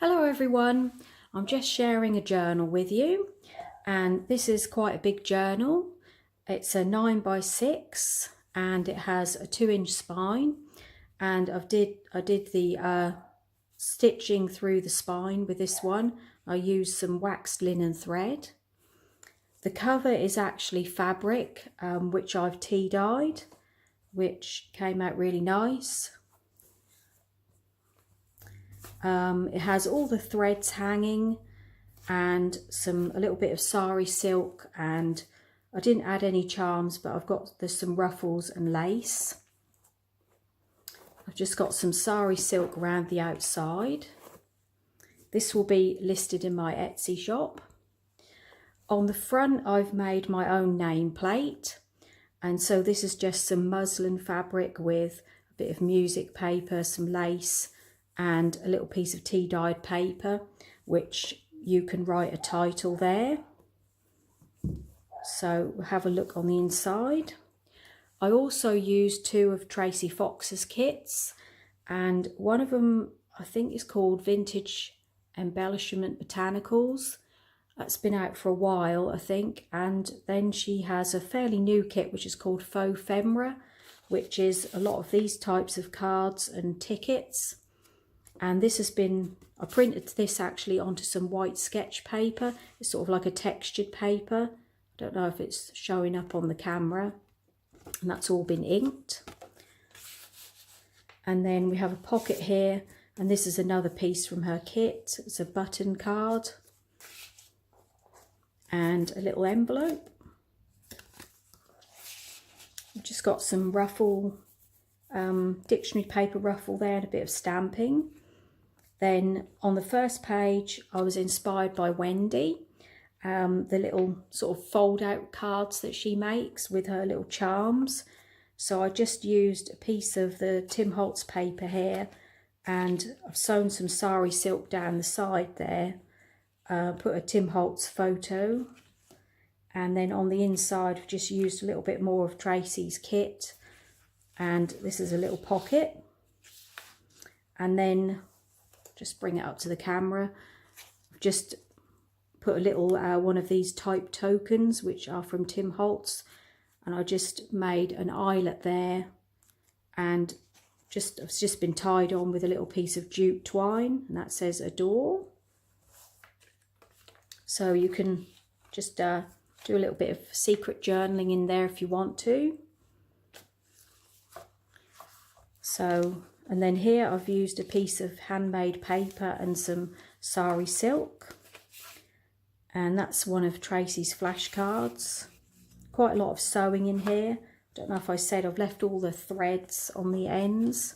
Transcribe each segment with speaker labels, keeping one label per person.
Speaker 1: Hello everyone, I'm just sharing a journal with you, and this is quite a big journal. It's a 9x6 and it has a 2-inch spine, and I did the stitching through the spine with this one. I used some waxed linen thread. The cover is actually fabric which I've tea dyed, which came out really nice. It has all the threads hanging and a little bit of sari silk, and I didn't add any charms, but there's some ruffles and lace. I've just got some sari silk around the outside. This will be listed in my Etsy shop. On the front I've made my own nameplate, and so this is just some muslin fabric with a bit of music paper, some lace and a little piece of tea dyed paper, which you can write a title there. So we'll have a look on the inside. I also used 2 of Tracy Fox's kits, and one of them I think is called Vintage Embellishment Botanicals. That's been out for a while, I think. And then she has a fairly new kit which is called Faux Ephemera, which is a lot of these types of cards and tickets. And this has been, I printed this actually onto some white sketch paper. It's sort of like a textured paper. I don't know if it's showing up on the camera. And that's all been inked. And then we have a pocket here. And this is another piece from her kit. It's a button card. And a little envelope. I've just got some ruffle, dictionary paper ruffle there, and a bit of stamping. Then on the first page, I was inspired by Wendy, the little sort of fold out cards that she makes with her little charms. So I just used a piece of the Tim Holtz paper here, and I've sewn some sari silk down the side there, put a Tim Holtz photo, and then on the inside I've just used a little bit more of Tracy's kit, and this is a little pocket. And then just bring it up to the camera. I've just put a little one of these type tokens which are from Tim Holtz, and I just made an eyelet there, and it's just been tied on with a little piece of jute twine, and that says adore. So you can just do a little bit of secret journaling in there if you want to. So, and then here I've used a piece of handmade paper and some sari silk, and that's one of Tracy's flashcards. Quite a lot of sewing in here. Don't know if I said I've left all the threads on the ends.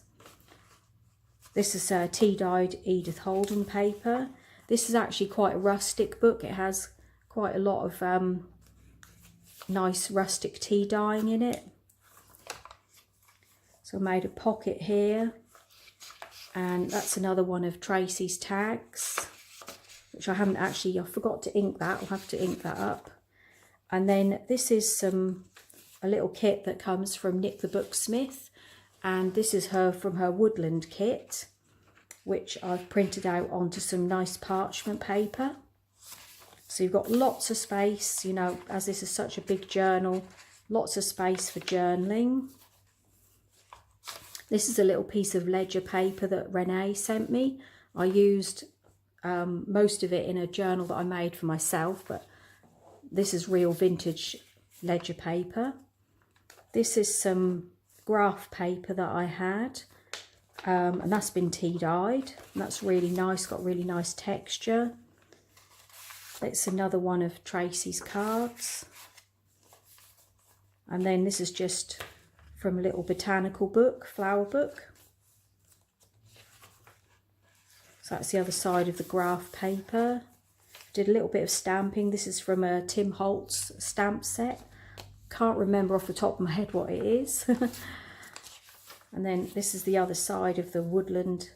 Speaker 1: This is a tea dyed Edith Holden paper. This is actually quite a rustic book. It has quite a lot of nice rustic tea dyeing in it. So I made a pocket here, and that's another one of Tracy's tags, which I forgot to ink that. I'll have to ink that up. And then this is a little kit that comes from Nick the Booksmith, and this is from her woodland kit, which I've printed out onto some nice parchment paper. So you've got lots of space, you know, as this is such a big journal, lots of space for journaling. This is a little piece of ledger paper that Renee sent me. I used most of it in a journal that I made for myself, but this is real vintage ledger paper. This is some graph paper that I had, and that's been tea dyed, and that's really nice, got really nice texture. It's another one of Tracy's cards. And then this is just from a little botanical book, flower book. So that's the other side of the graph paper. Did a little bit of stamping. This is from a Tim Holtz stamp set. Can't remember off the top of my head what it is. And then this is the other side of the woodland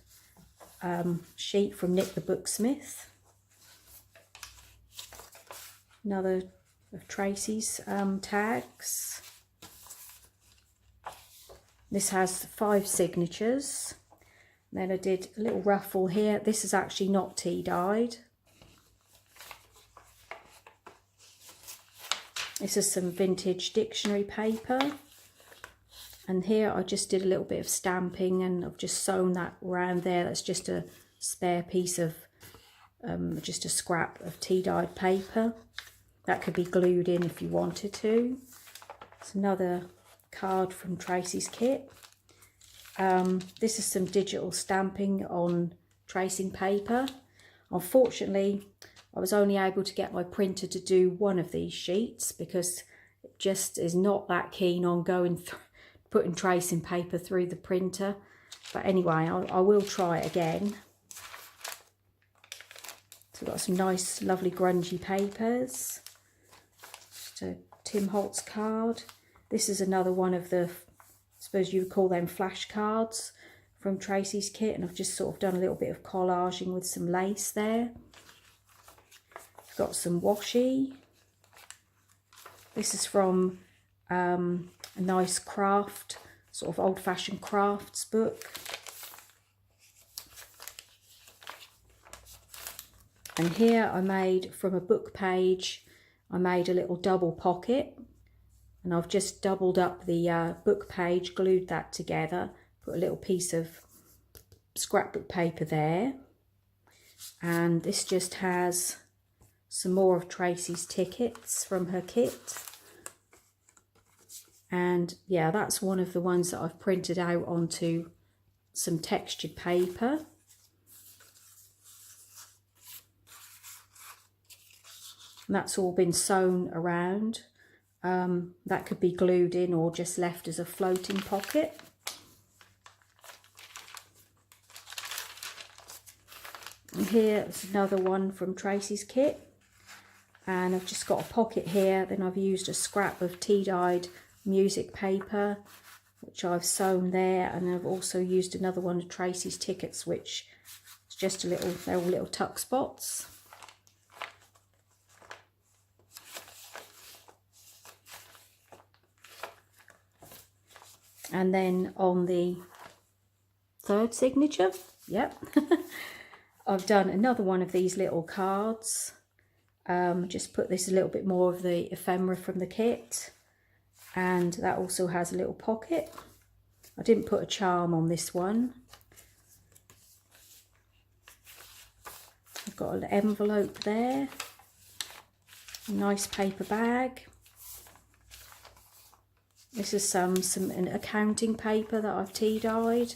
Speaker 1: sheet from Nick the Booksmith. Another of Tracy's tags. This has 5 signatures, Then I did a little ruffle here. This is actually not tea dyed. This is some vintage dictionary paper. And here I just did a little bit of stamping, and I've just sewn that around there. That's just a spare piece of, just a scrap of tea dyed paper. That could be glued in if you wanted to. It's another card from Tracy's kit. This is some digital stamping on tracing paper. Unfortunately, I was only able to get my printer to do one of these sheets because it just is not that keen on putting tracing paper through the printer. But anyway, I will try it again. So we've got some nice, lovely grungy papers. Just a Tim Holtz card. This is another one of the, I suppose you would call them flashcards from Tracy's kit, and I've just sort of done a little bit of collaging with some lace there. I've got some washi. This is from a nice craft, sort of old-fashioned crafts book. And here I made, from a book page, I made a little double pocket. And I've just doubled up the book page, glued that together, put a little piece of scrapbook paper there. And this just has some more of Tracy's tickets from her kit. And yeah, that's one of the ones that I've printed out onto some textured paper. And that's all been sewn around. That could be glued in or just left as a floating pocket. And here's another one from Tracy's kit. And I've just got a pocket here. Then I've used a scrap of tea-dyed music paper, which I've sewn there. And I've also used another one of Tracy's tickets, which is just a little, they're all little tuck spots. And then on the third signature, yep, I've done another one of these little cards. Just put this a little bit more of the ephemera from the kit. And that also has a little pocket. I didn't put a charm on this one. I've got an envelope there. A nice paper bag. This is some accounting paper that I've tea dyed.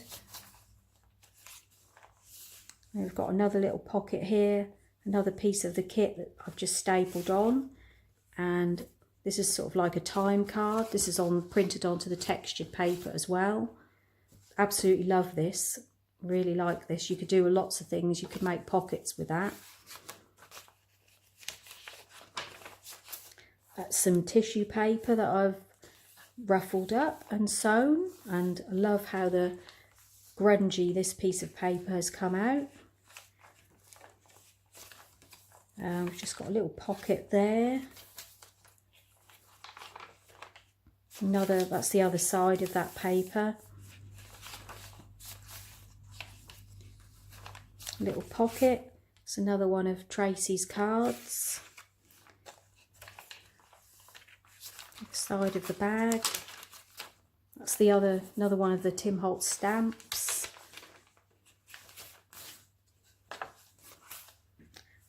Speaker 1: And we've got another little pocket here, another piece of the kit that I've just stapled on. And this is sort of like a time card. This is printed onto the textured paper as well. Absolutely love this. Really like this. You could do lots of things. You could make pockets with that. That's some tissue paper that I've ruffled up and sewn, and I love how the grungy this piece of paper has come out. We've just got a little pocket there. That's the other side of that paper. Little pocket. It's another one of Tracy's cards. Side of the bag. That's another one of the Tim Holtz stamps.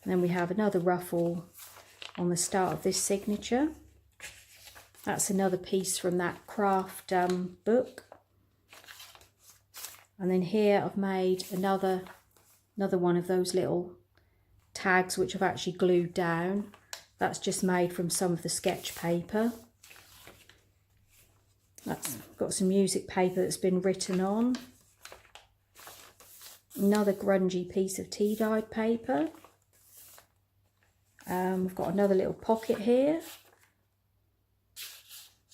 Speaker 1: And then we have another ruffle on the start of this signature. That's another piece from that craft book. And then here I've made another one of those little tags which I've actually glued down. That's just made from some of the sketch paper. That's got some music paper that's been written on. Another grungy piece of tea-dyed paper. We've got another little pocket here.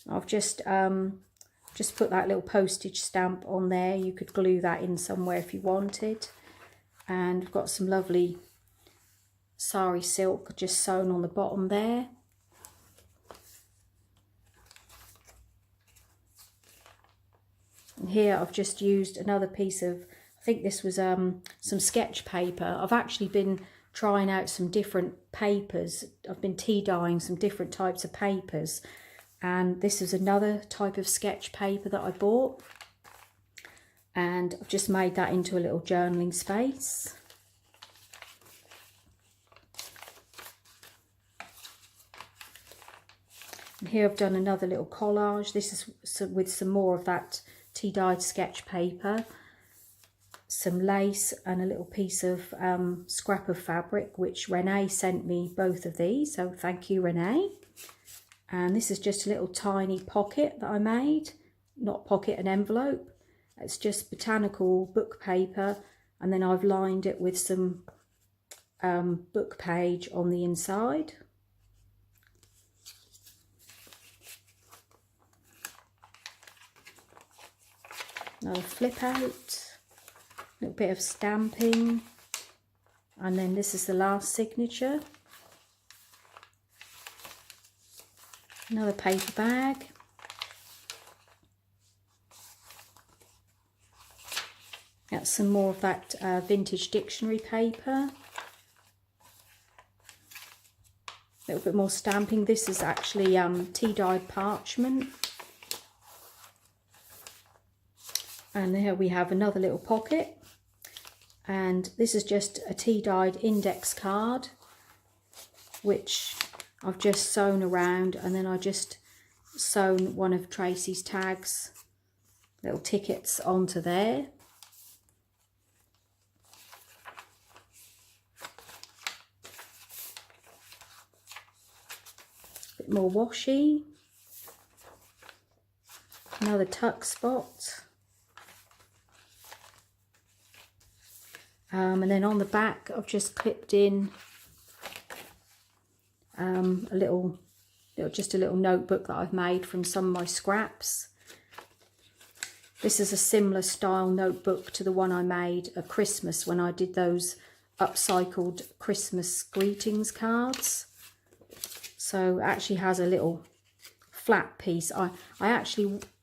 Speaker 1: I've just put that little postage stamp on there. You could glue that in somewhere if you wanted. And we've got some lovely sari silk just sewn on the bottom there. And here I've just used another piece of, I think this was some sketch paper. I've actually been trying out some different papers. I've been tea dyeing some different types of papers, and this is another type of sketch paper that I bought, and I've just made that into a little journaling space. And here I've done another little collage. This is with some more of that tea dyed sketch paper, some lace and a little piece of scrap of fabric, which Renee sent me both of these, so thank you, Renee. And this is just a little tiny pocket that I made, not pocket, an envelope. It's just botanical book paper, and then I've lined it with some book page on the inside. Another flip out, a little bit of stamping, and then this is the last signature. Another paper bag. Got some more of that vintage dictionary paper. A little bit more stamping. This is actually tea dyed parchment. And here we have another little pocket, and this is just a tea dyed index card, which I've just sewn around, and then I just sewn one of Tracy's tags, little tickets, onto there. A bit more washi, another tuck spot. And then on the back I've just clipped in just a little notebook that I've made from some of my scraps. This is a similar style notebook to the one I made at Christmas when I did those upcycled Christmas greetings cards. So it actually has a little flat piece. I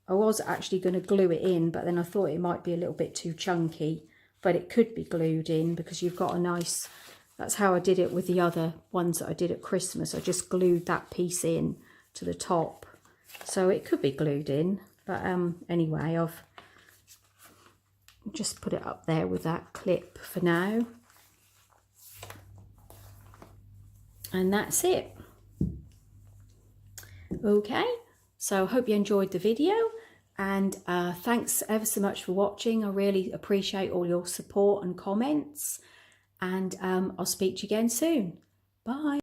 Speaker 1: was actually going to glue it in, but then I thought it might be a little bit too chunky. But it could be glued in because you've got a nice, that's how I did it with the other ones that I did at Christmas. I just glued that piece in to the top. So it could be glued in, but anyway, I've just put it up there with that clip for now. And that's it. Okay, so I hope you enjoyed the video. And thanks ever so much for watching. I really appreciate all your support and comments. And I'll speak to you again soon. Bye.